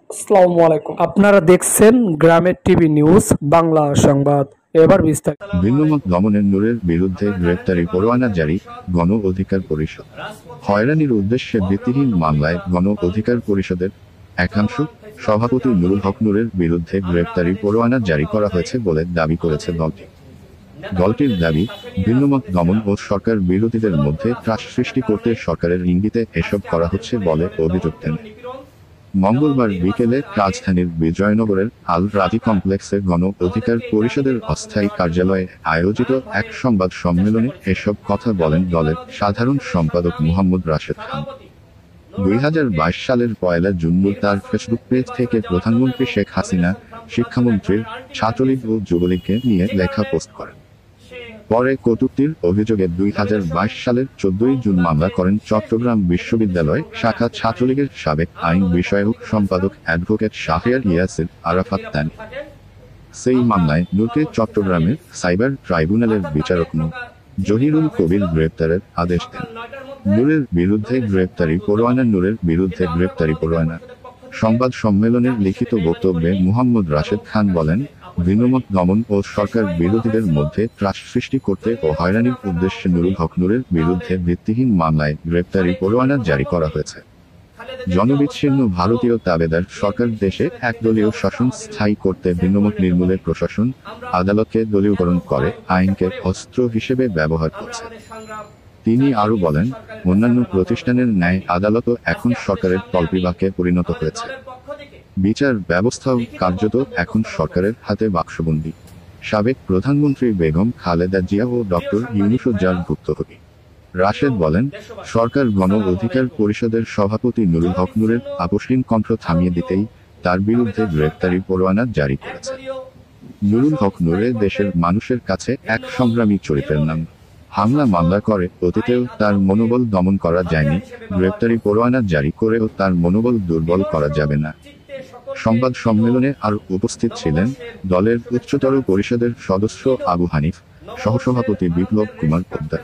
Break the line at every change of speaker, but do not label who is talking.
আসসালামু আলাইকুম। আপনারা দেখছেন গ্রামের টিভি নিউজ বাংলা সংবাদ। এবার বিস্তারিত।
ভিন্নমত দমনের নূরের বিরুদ্ধে গ্রেপ্তারি পরোয়ানা জারি, গণ অধিকার পরিষদ। হয়রানির উদ্দেশ্যে ভিত্তিহীন মামলায় গণ অধিকার পরিষদের একাংশ সভাপতি নুরুল হক নূরের বিরুদ্ধে গ্রেপ্তারি পরোয়ানা জারি করা হয়েছে বলে দাবি করেছে দলটি। দলটির দাবি, ভিন্নমত দমন ও সরকার বিরোধীদের মধ্যে ত্রাস সৃষ্টি করতে সরকারের ইঙ্গিতে এসব করা হচ্ছে বলে অভিযোগ দেন। মঙ্গলবার বিকেলে রাজধানীর বিজয়নগরের আল রাজি কমপ্লেক্সে গণ অধিকার পরিষদের অস্থায়ী কার্যালয়ে আয়োজিত এক সংবাদ সম্মেলনে এসব কথা বলেন দলের সাধারণ সম্পাদক মুহাম্মদ রাশেদ খান। 2022 সালের 1 জুন তার ফেসবুক পেজ থেকে প্রধানমন্ত্রী শেখ হাসিনা, শিক্ষামন্ত্রীর, ছাত্রলীগ ও যুবলীগকে নিয়ে লেখা পোস্ট করেন। পরে কটূক্তির অভিযোগে 2022 সালের 14 জুন মামলা করেন চট্টগ্রাম বিশ্ববিদ্যালয় শাখা ছাত্রলীগের সাবেক আইন বিষয়ক সম্পাদক অ্যাডভোকেট শাহরিয়ার ইয়াসির আরাফাত তানি। সেই মামলায় নূরকে চট্টগ্রামের সাইবার ট্রাইব্যুনালের বিচারক মো. জহিরুল কবির গ্রেপ্তারের আদেশ দেন। নূরের বিরুদ্ধে গ্রেপ্তারি পরোয়ানা নূরের বিরুদ্ধে গ্রেপ্তারি পরোয়ানা। সংবাদ সম্মেলনের লিখিত বক্তব্যে মুহাম্মদ রাশেদ খান বলেন, ভিন্নমত দমন ও সরকার বিরোধীদের মধ্যে ত্রাস সৃষ্টি করতে ও হয়রানির উদ্দেশ্যে নুরুল হক নূরের বিরুদ্ধে ভিত্তিহীন মামলায় গ্রেপ্তারি পরোয়ানা জারি করা হয়েছে। জনবিচ্ছিন্ন ভারতীয় তাবেদার সরকার দেশে একদলীয় শাসন স্থায়ী করতে ভিন্নমত নির্মূলে প্রশাসন, আদালতকে দলীয়করণ করে আইনকে অস্ত্র হিসেবে ব্যবহার করছে। তিনি আরও বলেন, অন্যান্য প্রতিষ্ঠানের ন্যায় আদালতও এখন সরকারের তলবিবাকে পরিণত হয়েছে। বিচার ব্যবস্থাও কার্যত এখন সরকারের হাতে বাক্সবন্দী। সাবেক প্রধানমন্ত্রী বেগম খালেদা জিয়া ও ডক্টর ইউনূসুজ্জার ভুক্তভোগী। রাশেদ বলেন, সরকার গণ অধিকার পরিষদের সভাপতি নুরুল হক নূরের আপোষহীন কণ্ঠ থামিয়ে দিতেই তার বিরুদ্ধে গ্রেপ্তারি পরোয়ানা জারি করেছে। নুরুল হক নূরে দেশের মানুষের কাছে এক সংগ্রামী চরিত্রের নাম। হামলা মামলা করে অতীতেও তার মনোবল দমন করা যায়নি, গ্রেপ্তারি পরোয়ানা জারি করেও তার মনোবল দুর্বল করা যাবে না। সংবাদ সম্মেলনে আরও উপস্থিত ছিলেন দলের উচ্চতর পরিষদের সদস্য আবু হানিফ, সহসভাপতি বিপ্লব কুমার পোদ্দার,